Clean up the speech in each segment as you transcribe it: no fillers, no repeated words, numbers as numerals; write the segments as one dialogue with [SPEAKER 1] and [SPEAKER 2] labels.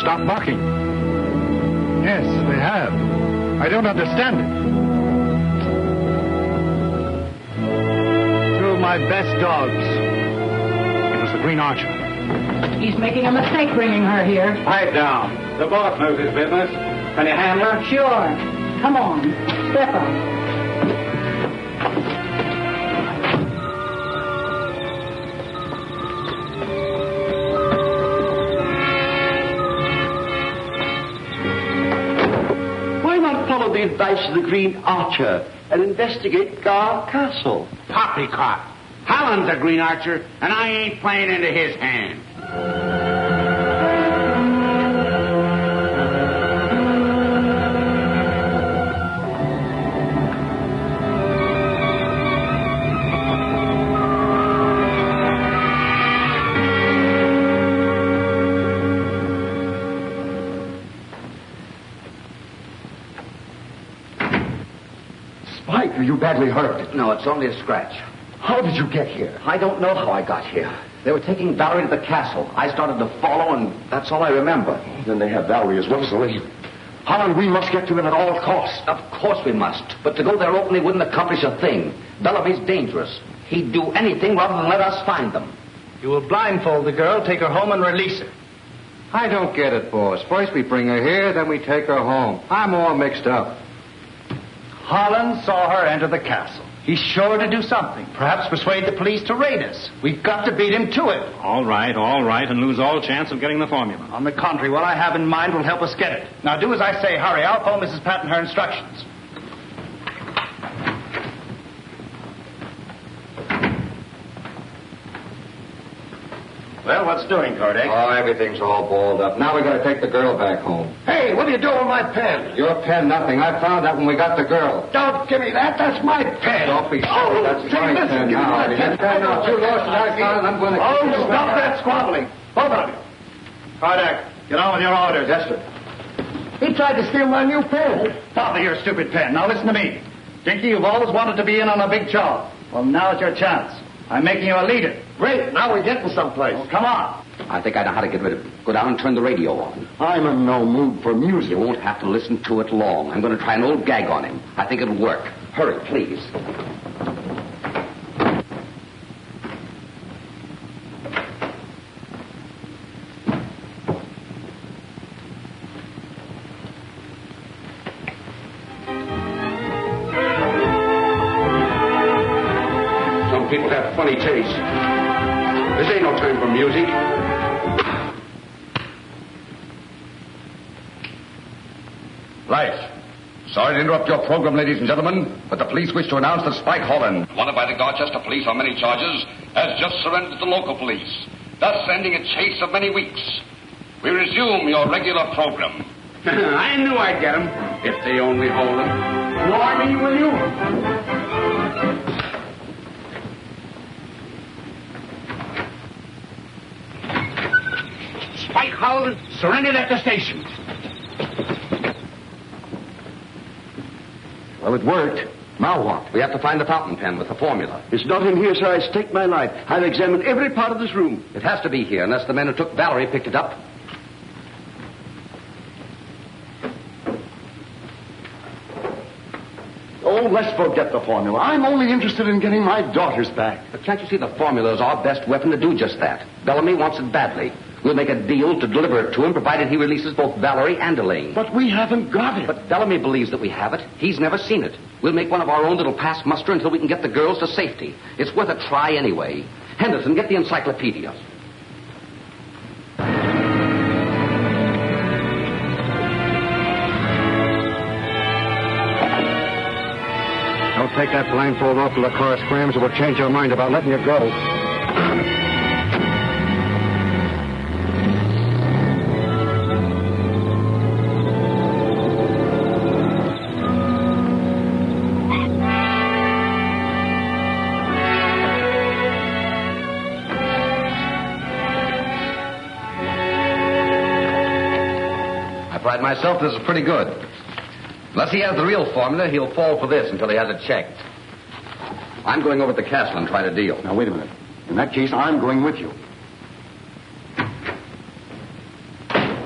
[SPEAKER 1] stopped barking.
[SPEAKER 2] Yes, they have. I don't understand it. Two of my best dogs. It was the Green Archer.
[SPEAKER 3] He's making a mistake bringing her here.
[SPEAKER 1] Pipe down. The boss knows his business. Can you handle her?
[SPEAKER 3] Sure. Come on. Step up.
[SPEAKER 4] Why not follow the advice of the Green Archer and investigate Gar Castle?
[SPEAKER 1] Poppycock. Holland's a Green Archer, and I ain't playing into his hand.
[SPEAKER 5] Spike, are you badly hurt?
[SPEAKER 6] No, it's only a scratch.
[SPEAKER 5] How did you get here?
[SPEAKER 6] I don't know how I got here. They were taking Valerie to the castle. I started to follow, and that's all I remember.
[SPEAKER 5] Then they have Valerie as well as the lady. Holland, we must get to them at all costs.
[SPEAKER 6] Of course we must. But to go there openly wouldn't accomplish a thing. Bellamy's dangerous. He'd do anything rather than let us find them.
[SPEAKER 7] You will blindfold the girl, take her home, and release her.
[SPEAKER 8] I don't get it, boss. First we bring her here, then we take her home. I'm all mixed up.
[SPEAKER 7] Holland saw her enter the castle. He's sure to do something. Perhaps persuade the police to raid us. We've got to beat him to it.
[SPEAKER 1] All right, and lose all chance of getting the formula.
[SPEAKER 7] On the contrary, what I have in mind will help us get it. Now do as I say. Hurry. I'll phone Mrs. Patton her instructions.
[SPEAKER 1] Well, what's doing, Kordek?
[SPEAKER 8] Oh, everything's all balled up. Now we gotta take the girl back home.
[SPEAKER 5] Hey, what are you doing with my pen?
[SPEAKER 8] Your pen, nothing. I found that when we got the girl.
[SPEAKER 5] Don't give me that. That's my pen.
[SPEAKER 8] Don't be silly. That's my pen now. Your pen now. You lost it. I found it. I'm going to...
[SPEAKER 5] Oh, stop that squabbling. Both of you.
[SPEAKER 1] Kordek, get on with your orders.
[SPEAKER 5] Yes, sir. He tried to steal my new pen.
[SPEAKER 7] Bother your stupid pen. Now listen to me. Dinky, you've always wanted to be in on a big job. Well, now's your chance. I'm making you a leader.
[SPEAKER 5] Great. Now we're getting someplace.
[SPEAKER 7] Well, come on.
[SPEAKER 6] I think I know how to get rid of it. Go down and turn the radio on.
[SPEAKER 5] I'm in no mood for music.
[SPEAKER 6] You won't have to listen to it long. I'm going to try an old gag on him. I think it'll work. Hurry, please.
[SPEAKER 5] Some people have funny taste. This ain't no time for music.
[SPEAKER 9] Right. Sorry to interrupt your program, ladies and gentlemen, but the police wish to announce that Spike Holland, wanted by the Dorchester police on many charges, has just surrendered to the local police, thus ending a chase of many weeks. We resume your regular program.
[SPEAKER 1] I knew I'd get him, if they only hold him. Warning, will you? Spike Holland surrendered at the station.
[SPEAKER 5] Well, it worked.
[SPEAKER 6] Now what? We have to find the fountain pen with the formula.
[SPEAKER 4] It's not in here, sir. I stake my life. I've examined every part of this room.
[SPEAKER 6] It has to be here, unless the men who took Valerie picked it up.
[SPEAKER 5] Oh, let's forget the formula. I'm only interested in getting my daughters back.
[SPEAKER 6] But can't you see the formula is our best weapon to do just that? Bellamy wants it badly. We'll make a deal to deliver it to him, provided he releases both Valerie and Elaine.
[SPEAKER 5] But we haven't got it.
[SPEAKER 6] But Bellamy believes that we have it. He's never seen it. We'll make one of our own little pass muster until we can get the girls to safety. It's worth a try anyway. Henderson, get the encyclopedia.
[SPEAKER 8] Don't take that blindfold off till the car scrams or we'll change our mind about letting you go.
[SPEAKER 9] I pride myself this is pretty good. Unless he has the real formula, he'll fall for this until he has it checked. I'm going over to the castle and try to deal.
[SPEAKER 5] Now, wait a minute. In that case, I'm going with you.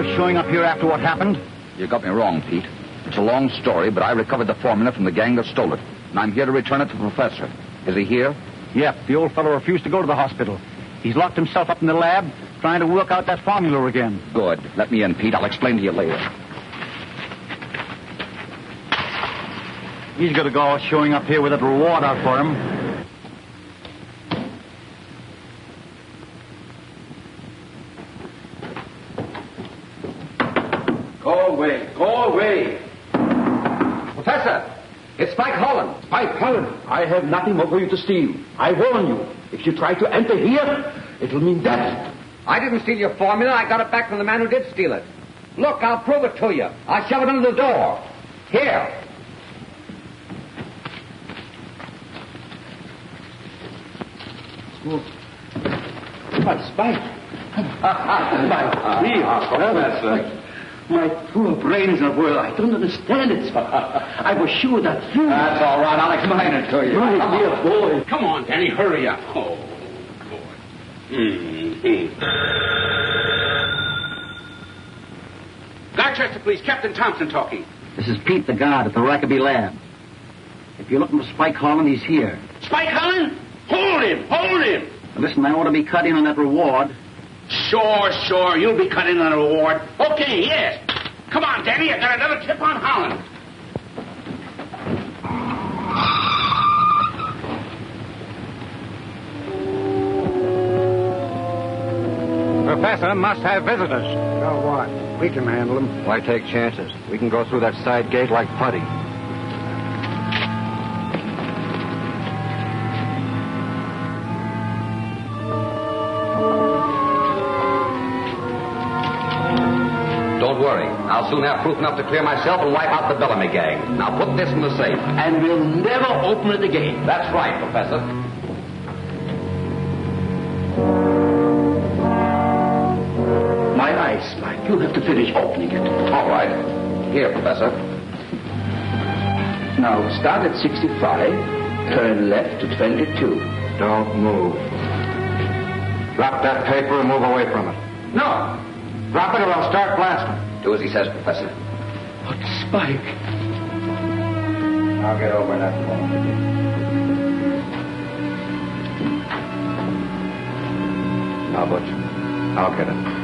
[SPEAKER 7] yourself showing up here after what happened?
[SPEAKER 9] You got me wrong, Pete. It's a long story, but I recovered the formula from the gang that stole it. And I'm here to return it to the professor. Is he here?
[SPEAKER 7] Yep, the old fellow refused to go to the hospital. He's locked himself up in the lab, trying to work out that formula again.
[SPEAKER 9] Good. Let me in, Pete. I'll explain to you later.
[SPEAKER 7] He's got to go showing up here with that reward out for him.
[SPEAKER 6] Go away. Go away. Professor, it's Spike Holland.
[SPEAKER 5] Spike Holland, I have nothing more for you to steal. I warn you, if you try to enter here, it'll mean death.
[SPEAKER 6] I didn't steal your formula. I got it back from the man who did steal it. Look, I'll prove it to you. I'll shove it under the door. Here.
[SPEAKER 5] But Spike, my dear Professor, my poor brains are whirled. I don't understand it, Spike. I was sure that you...
[SPEAKER 6] That's all right. I'll explain it to you.
[SPEAKER 5] My dear boy.
[SPEAKER 1] Come on, Danny, hurry up. Oh, boy. Gloucester Police, Captain Thompson talking.
[SPEAKER 7] This is Pete, the guard at the Rackaby lab. If you're looking for Spike Holland, he's here.
[SPEAKER 1] Spike Holland? Hold him, hold him.
[SPEAKER 7] Now, listen, I ought to be cut in on that reward.
[SPEAKER 1] Sure. You'll be cut in on a reward. Okay, yes. Come on, Danny. I got another tip on Holland.
[SPEAKER 2] Professor must have visitors.
[SPEAKER 8] So what? We can handle them. Why take chances? We can go through that side gate like putty.
[SPEAKER 6] Don't worry. I'll soon have proof enough to clear myself and wipe out the Bellamy gang. Now put this in the safe.
[SPEAKER 5] And we'll never open it again.
[SPEAKER 6] That's right, Professor.
[SPEAKER 5] My eyes, Spike. You'll have to finish opening it.
[SPEAKER 6] All right. Here, Professor.
[SPEAKER 5] Now, start at 65, turn left to 22.
[SPEAKER 8] Don't move. Drop that paper and move away from it.
[SPEAKER 5] No!
[SPEAKER 8] Drop it or I'll start blasting.
[SPEAKER 6] Do as he says, Professor.
[SPEAKER 5] But, Spike...
[SPEAKER 8] I'll get over that phone with you. Now, Butch, I'll get it.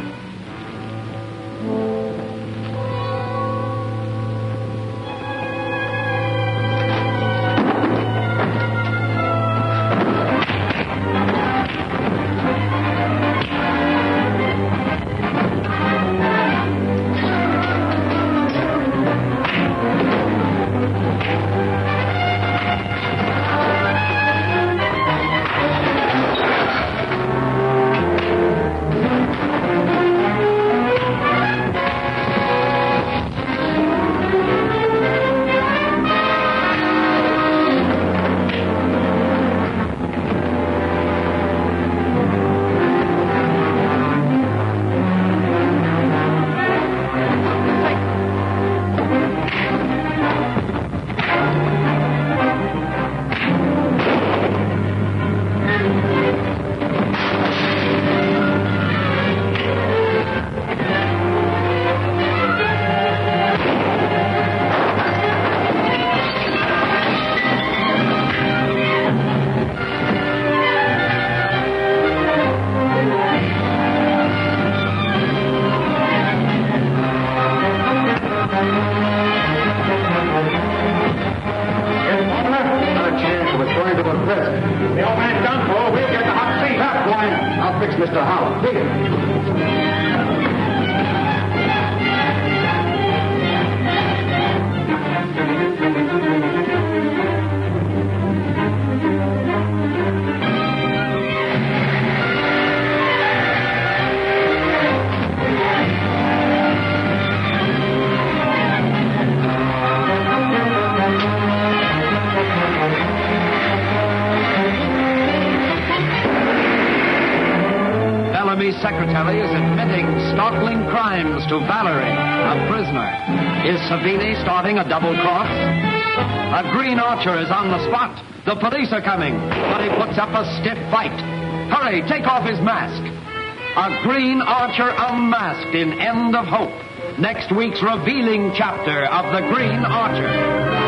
[SPEAKER 5] Mr. Holland. Here.
[SPEAKER 10] Secretary is admitting startling crimes to Valerie, a prisoner. Is Savini starting a double cross? A green archer is on the spot. The police are coming, but he puts up a stiff fight. Hurry, take off his mask. A Green Archer unmasked in End of Hope. Next week's revealing chapter of The Green Archer.